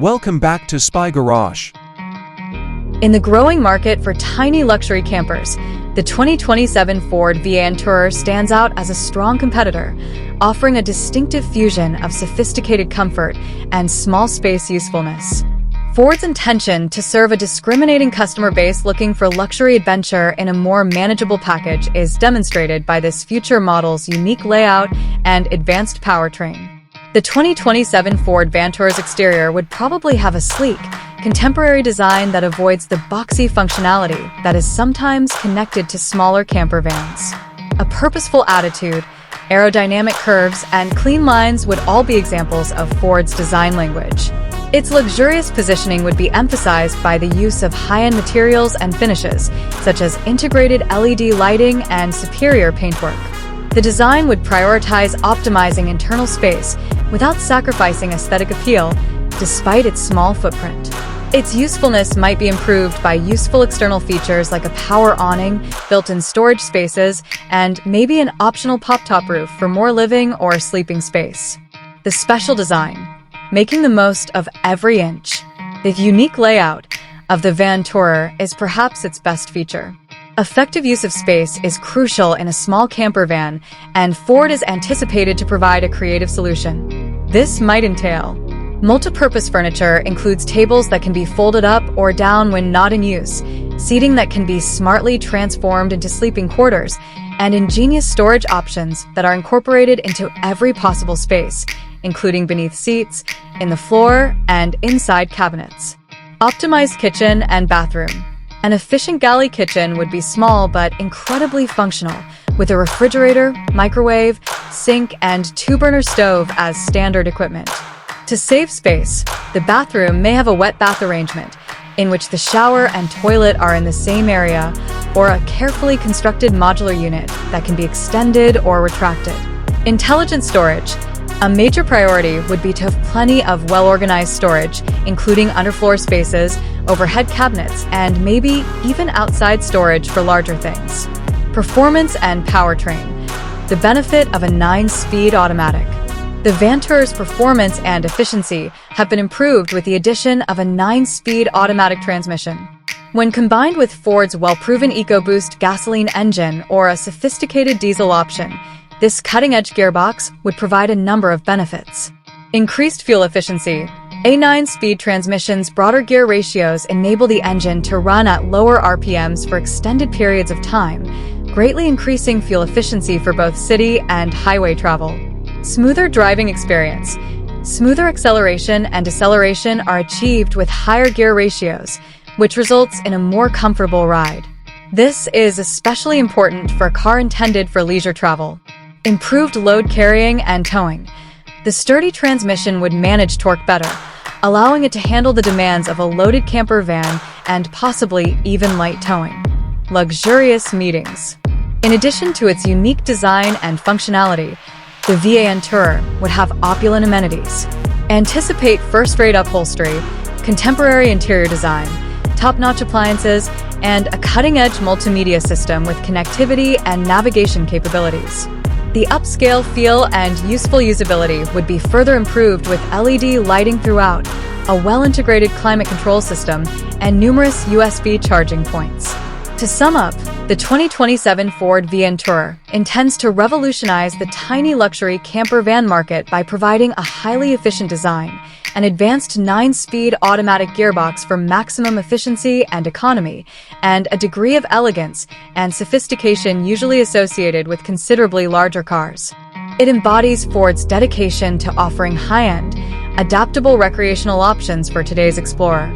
Welcome back to Spy Garage. In the growing market for tiny luxury campers, the 2027 Ford VANTourer stands out as a strong competitor, offering a distinctive fusion of sophisticated comfort and small space usefulness. Ford's intention to serve a discriminating customer base looking for luxury adventure in a more manageable package is demonstrated by this future model's unique layout and advanced powertrain. The 2027 Ford VANTourer's exterior would probably have a sleek, contemporary design that avoids the boxy functionality that is sometimes connected to smaller camper vans. A purposeful attitude, aerodynamic curves, and clean lines would all be examples of Ford's design language. Its luxurious positioning would be emphasized by the use of high-end materials and finishes, such as integrated LED lighting and superior paintwork. The design would prioritize optimizing internal space without sacrificing aesthetic appeal, despite its small footprint. Its usefulness might be improved by useful external features like a power awning, built-in storage spaces, and maybe an optional pop-top roof for more living or sleeping space. The special design, making the most of every inch. The unique layout of the VANTourer is perhaps its best feature. Effective use of space is crucial in a small camper van, and Ford is anticipated to provide a creative solution. This might entail multi-purpose furniture includes tables that can be folded up or down when not in use, seating that can be smartly transformed into sleeping quarters, and ingenious storage options that are incorporated into every possible space, including beneath seats, in the floor, and inside cabinets. Optimized kitchen and bathroom. An efficient galley kitchen would be small but incredibly functional, with a refrigerator, microwave, sink, and two-burner stove as standard equipment. To save space, the bathroom may have a wet bath arrangement, in which the shower and toilet are in the same area, or a carefully constructed modular unit that can be extended or retracted. Intelligent storage. A major priority would be to have plenty of well-organized storage, including underfloor spaces, overhead cabinets, and maybe even outside storage for larger things. Performance and powertrain. The benefit of a 9-speed automatic. The VANTourer's performance and efficiency have been improved with the addition of a 9-speed automatic transmission. When combined with Ford's well-proven EcoBoost gasoline engine or a sophisticated diesel option, this cutting-edge gearbox would provide a number of benefits. Increased fuel efficiency. A 9-speed transmission's broader gear ratios enable the engine to run at lower RPMs for extended periods of time, greatly increasing fuel efficiency for both city and highway travel. Smoother driving experience. Smoother acceleration and deceleration are achieved with higher gear ratios, which results in a more comfortable ride. This is especially important for a car intended for leisure travel. Improved load carrying and towing. The sturdy transmission would manage torque better, allowing it to handle the demands of a loaded camper van and possibly even light towing. Luxurious meetings. In addition to its unique design and functionality, the VANTourer would have opulent amenities. Anticipate first-rate upholstery, contemporary interior design, top-notch appliances, and a cutting-edge multimedia system with connectivity and navigation capabilities. The upscale feel and useful usability would be further improved with LED lighting throughout, a well-integrated climate control system, and numerous USB charging points. To sum up, the 2027 Ford VANTourer intends to revolutionize the tiny luxury camper van market by providing a highly efficient design, an advanced 9-speed automatic gearbox for maximum efficiency and economy, and a degree of elegance and sophistication usually associated with considerably larger cars. It embodies Ford's dedication to offering high-end, adaptable recreational options for today's explorer.